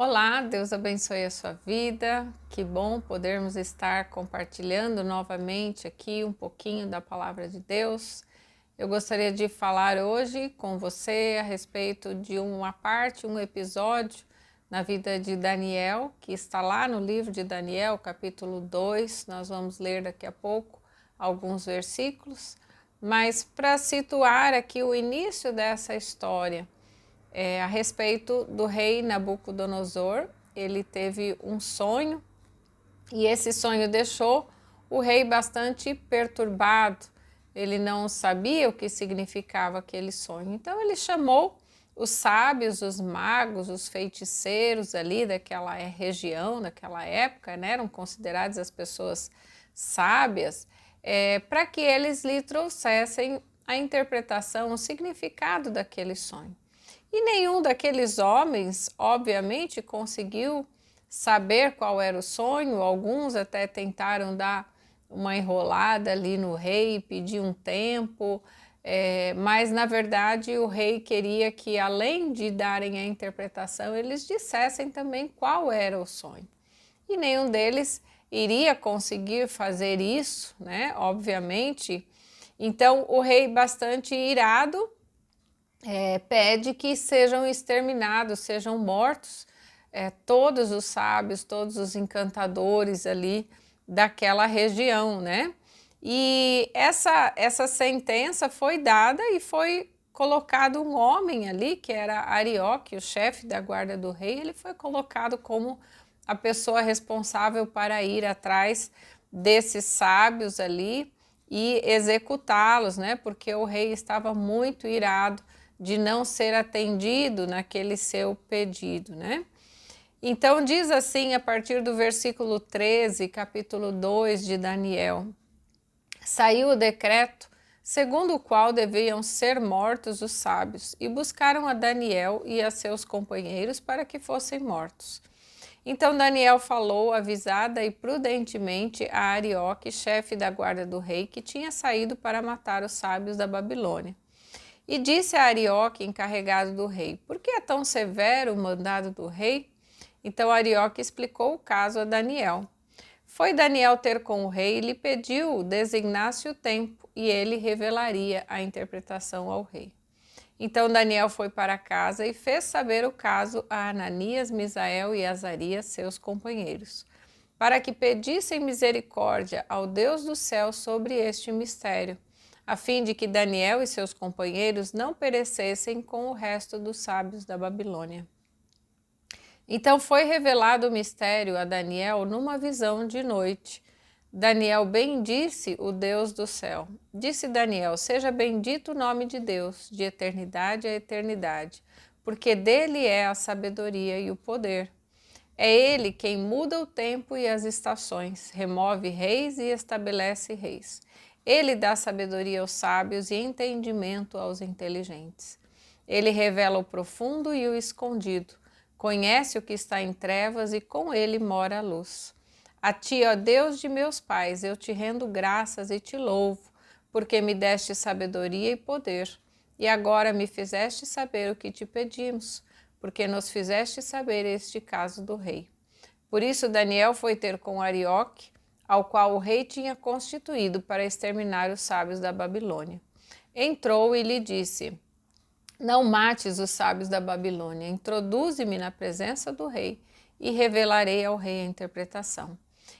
Olá, Deus abençoe a sua vida. Que bom podermos estar compartilhando novamente aqui um pouquinho da palavra de Deus. Eu gostaria de falar hoje com você a respeito de um episódio na vida de Daniel, que está lá no livro de Daniel, capítulo 2. Nós vamos ler daqui a pouco alguns versículos, mas para situar aqui o início dessa história, a respeito do rei Nabucodonosor. Ele teve um sonho e esse sonho deixou o rei bastante perturbado. Ele não sabia o que significava aquele sonho. Então ele chamou os sábios, os magos, os feiticeiros ali daquela região, daquela época, né? Eram consideradas as pessoas sábias, para que eles lhe trouxessem a interpretação, o significado daquele sonho. E nenhum daqueles homens, obviamente, conseguiu saber qual era o sonho. Alguns até tentaram dar uma enrolada ali no rei, pedir um tempo, mas na verdade o rei queria que, além de darem a interpretação, eles dissessem também qual era o sonho. E nenhum deles iria conseguir fazer isso, né? Obviamente. Então o rei, bastante irado, pede que sejam exterminados, sejam mortos todos os sábios, todos os encantadores ali daquela região, né? E essa sentença foi dada e foi colocado um homem ali, que era Arioque, o chefe da guarda do rei. Ele foi colocado como a pessoa responsável para ir atrás desses sábios ali e executá-los, né? Porque o rei estava muito irado de não ser atendido naquele seu pedido, né? Então diz assim, a partir do versículo 13, capítulo 2 de Daniel: saiu o decreto segundo o qual deviam ser mortos os sábios, e buscaram a Daniel e a seus companheiros para que fossem mortos. Então Daniel falou avisada e prudentemente a Arioque, chefe da guarda do rei, que tinha saído para matar os sábios da Babilônia. E disse a Arioque, encarregado do rei: por que é tão severo o mandado do rei? Então Arioque explicou o caso a Daniel. Foi Daniel ter com o rei e lhe pediu designasse o tempo, e ele revelaria a interpretação ao rei. Então Daniel foi para casa e fez saber o caso a Ananias, Misael e Azarias, seus companheiros, para que pedissem misericórdia ao Deus do céu sobre este mistério, a fim de que Daniel e seus companheiros não perecessem com o resto dos sábios da Babilônia. Então foi revelado o mistério a Daniel numa visão de noite. Daniel bendisse o Deus do céu. Disse Daniel: seja bendito o nome de Deus, de eternidade a eternidade, porque dele é a sabedoria e o poder. É ele quem muda o tempo e as estações, remove reis e estabelece reis. Ele dá sabedoria aos sábios e entendimento aos inteligentes. Ele revela o profundo e o escondido, conhece o que está em trevas e com ele mora a luz. A ti, ó Deus de meus pais, eu te rendo graças e te louvo, porque me deste sabedoria e poder, e agora me fizeste saber o que te pedimos, porque nos fizeste saber este caso do rei. Por isso Daniel foi ter com Arioque, ao qual o rei tinha constituído para exterminar os sábios da Babilônia. Entrou e lhe disse: não mates os sábios da Babilônia, introduze-me na presença do rei e revelarei ao rei a interpretação.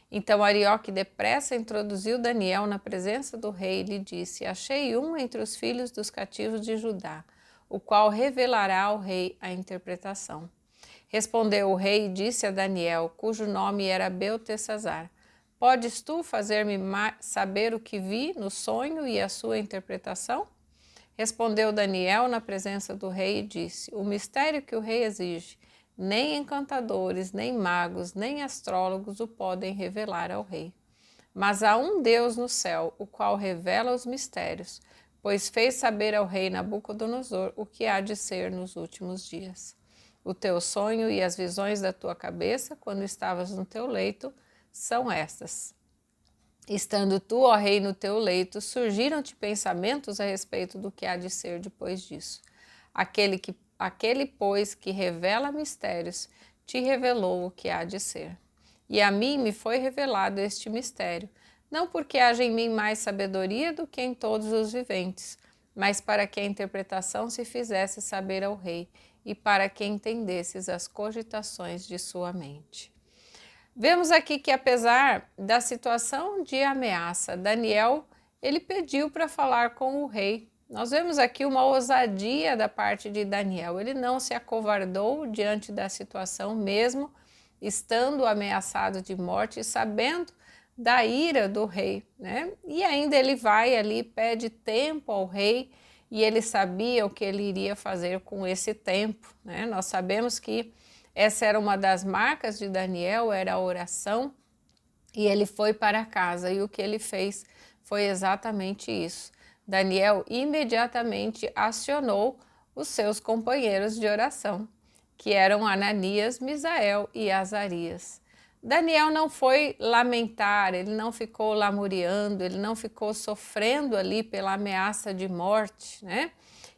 Então Arioque depressa introduziu Daniel na presença do rei e lhe disse: achei um entre os filhos dos cativos de Judá, o qual revelará ao rei a interpretação. Respondeu o rei e disse a Daniel, cujo nome era Beltesazar: podes tu fazer-me saber o que vi no sonho e a sua interpretação? Respondeu Daniel na presença do rei e disse: o mistério que o rei exige, nem encantadores, nem magos, nem astrólogos o podem revelar ao rei. Mas há um Deus no céu, o qual revela os mistérios, pois fez saber ao rei Nabucodonosor o que há de ser nos últimos dias. O teu sonho e as visões da tua cabeça, quando estavas no teu leito, são estas. Estando tu, ó rei, no teu leito, surgiram-te pensamentos a respeito do que há de ser depois disso. Aquele, pois, que revela mistérios, te revelou o que há de ser. E a mim me foi revelado este mistério, não porque haja em mim mais sabedoria do que em todos os viventes, mas para que a interpretação se fizesse saber ao rei e para que entendesses as cogitações de sua mente. Vemos aqui que, apesar da situação de ameaça, Daniel, ele pediu para falar com o rei. Nós vemos aqui uma ousadia da parte de Daniel. Ele não se acovardou diante da situação, mesmo estando ameaçado de morte e sabendo da ira do rei, né? E ainda ele vai ali, pede tempo ao rei, e ele sabia o que ele iria fazer com esse tempo, né? Nós sabemos que essa era uma das marcas de Daniel, era a oração, e ele foi para casa, e o que ele fez foi exatamente isso. Daniel imediatamente acionou os seus companheiros de oração, que eram Ananias, Misael e Azarias. Daniel não foi lamentar, ele não ficou lamuriando, ele não ficou sofrendo ali pela ameaça de morte, né?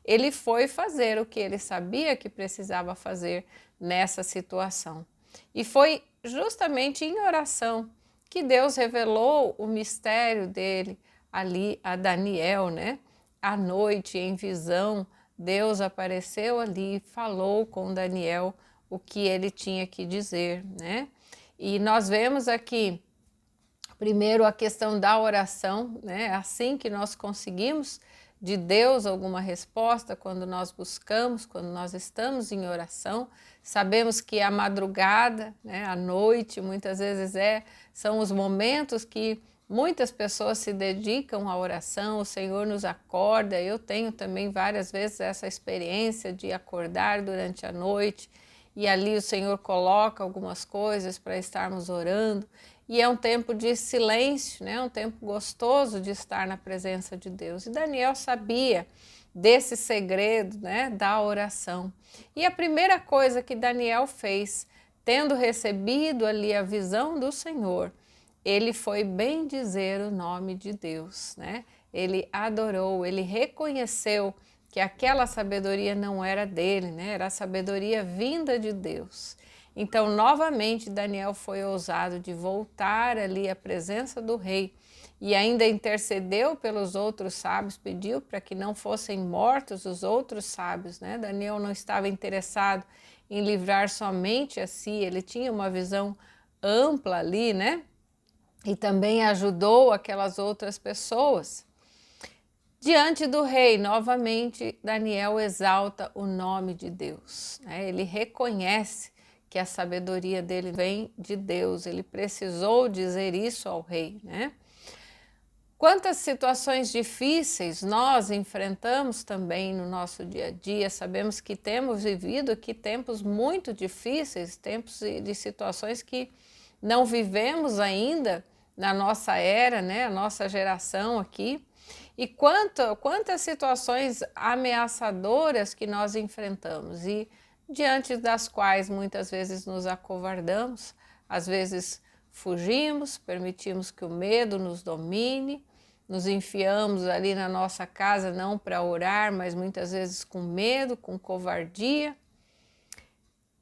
Ele foi fazer o que ele sabia que precisava fazer nessa situação. E foi justamente em oração que Deus revelou o mistério dele ali a Daniel, né? À noite, em visão, Deus apareceu ali e falou com Daniel o que ele tinha que dizer, né? E nós vemos aqui, primeiro, a questão da oração, né? Assim que nós conseguimos de Deus alguma resposta, quando nós buscamos, quando nós estamos em oração. Sabemos que a madrugada, né, a noite, muitas vezes são os momentos que muitas pessoas se dedicam à oração, o Senhor nos acorda. Eu tenho também várias vezes essa experiência de acordar durante a noite, e ali o Senhor coloca algumas coisas para estarmos orando, e é um tempo de silêncio, né? Um tempo gostoso de estar na presença de Deus. E Daniel sabia desse segredo, né, da oração. E a primeira coisa que Daniel fez, tendo recebido ali a visão do Senhor, ele foi bendizer o nome de Deus, né? Ele adorou, ele reconheceu que aquela sabedoria não era dele, né? Era a sabedoria vinda de Deus. Então, novamente, Daniel foi ousado de voltar ali à presença do rei e ainda intercedeu pelos outros sábios, pediu para que não fossem mortos os outros sábios, né? Daniel não estava interessado em livrar somente a si, ele tinha uma visão ampla ali, né? E também ajudou aquelas outras pessoas. Diante do rei, novamente, Daniel exalta o nome de Deus, né? Ele reconhece que a sabedoria dele vem de Deus, ele precisou dizer isso ao rei, né? Quantas situações difíceis nós enfrentamos também no nosso dia a dia. Sabemos que temos vivido aqui tempos muito difíceis, tempos de situações que não vivemos ainda na nossa era, né? A nossa geração aqui. E quantas situações ameaçadoras que nós enfrentamos e diante das quais muitas vezes nos acovardamos, às vezes fugimos, permitimos que o medo nos domine, nos enfiamos ali na nossa casa não para orar, mas muitas vezes com medo, com covardia.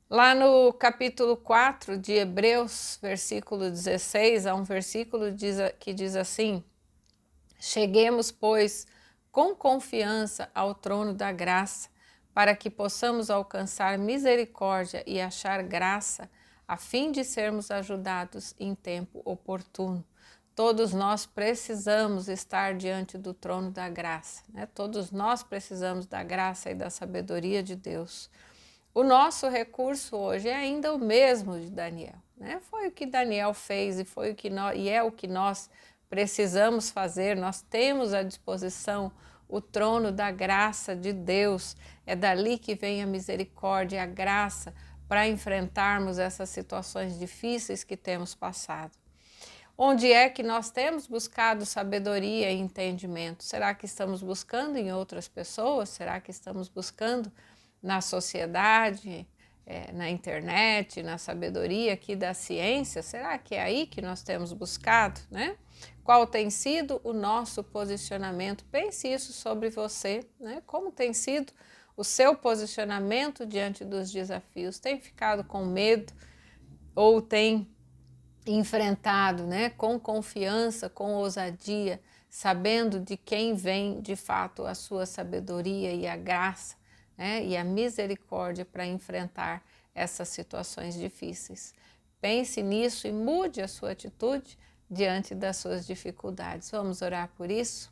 Lá no capítulo 4 de Hebreus, versículo 16, há um versículo que diz assim: cheguemos, pois, com confiança ao trono da graça, para que possamos alcançar misericórdia e achar graça, a fim de sermos ajudados em tempo oportuno. Todos nós precisamos estar diante do trono da graça, né? Todos nós precisamos da graça e da sabedoria de Deus. O nosso recurso hoje é ainda o mesmo de Daniel, né? Foi o que Daniel fez e foi o que é o que nós precisamos fazer. Nós temos à disposição o trono da graça de Deus. É dali que vem a misericórdia e a graça para enfrentarmos essas situações difíceis que temos passado. Onde é que nós temos buscado sabedoria e entendimento? Será que estamos buscando em outras pessoas? Será que estamos buscando na sociedade, na internet, na sabedoria aqui da ciência? Será que é aí que nós temos buscado, né? Qual tem sido o nosso posicionamento? Pense isso sobre você, né? Como tem sido o seu posicionamento diante dos desafios? Tem ficado com medo ou tem enfrentado, né, com confiança, com ousadia, sabendo de quem vem de fato a sua sabedoria e a graça, né, e a misericórdia para enfrentar essas situações difíceis? Pense nisso e mude a sua atitude diante das suas dificuldades. Vamos orar por isso?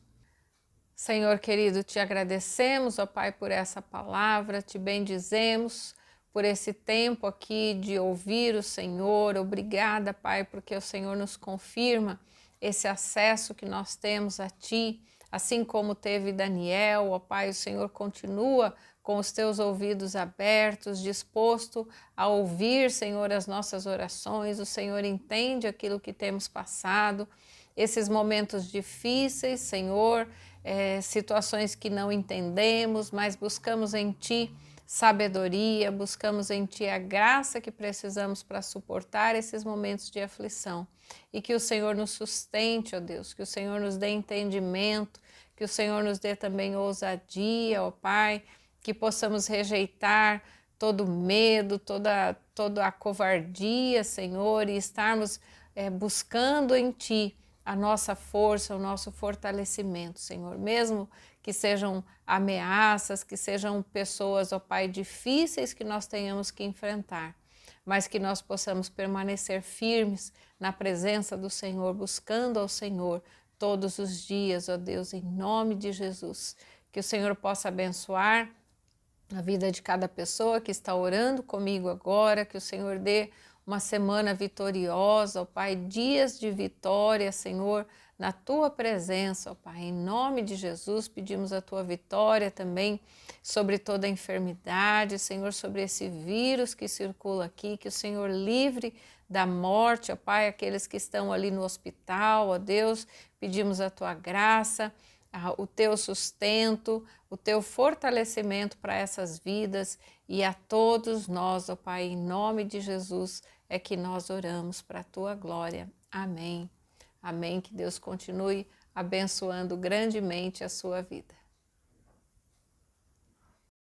Senhor querido, te agradecemos, ó Pai, por essa palavra, te bendizemos por esse tempo aqui de ouvir o Senhor. Obrigada, Pai, porque o Senhor nos confirma esse acesso que nós temos a Ti, assim como teve Daniel, ó Pai, o Senhor continua com os teus ouvidos abertos, disposto a ouvir, Senhor, as nossas orações. O Senhor entende aquilo que temos passado, esses momentos difíceis, Senhor, situações que não entendemos, mas buscamos em Ti sabedoria, buscamos em Ti a graça que precisamos para suportar esses momentos de aflição. E que o Senhor nos sustente, ó Deus, que o Senhor nos dê entendimento, que o Senhor nos dê também ousadia, ó Pai, que possamos rejeitar todo medo, toda a covardia, Senhor, e estarmos buscando em Ti a nossa força, o nosso fortalecimento, Senhor, mesmo que sejam ameaças, que sejam pessoas, ó Pai, difíceis que nós tenhamos que enfrentar, mas que nós possamos permanecer firmes na presença do Senhor, buscando ao Senhor todos os dias, ó Deus, em nome de Jesus. Que o Senhor possa abençoar a vida de cada pessoa que está orando comigo agora, que o Senhor dê uma semana vitoriosa, ó Pai, dias de vitória, Senhor, na Tua presença, ó Pai. Em nome de Jesus, pedimos a Tua vitória também sobre toda a enfermidade, Senhor, sobre esse vírus que circula aqui, que o Senhor livre da morte, ó Pai, aqueles que estão ali no hospital, ó Deus, pedimos a Tua graça, o Teu sustento, o Teu fortalecimento para essas vidas e a todos nós, ó Pai, em nome de Jesus, é que nós oramos para a Tua glória. Amém. Amém. Que Deus continue abençoando grandemente a sua vida.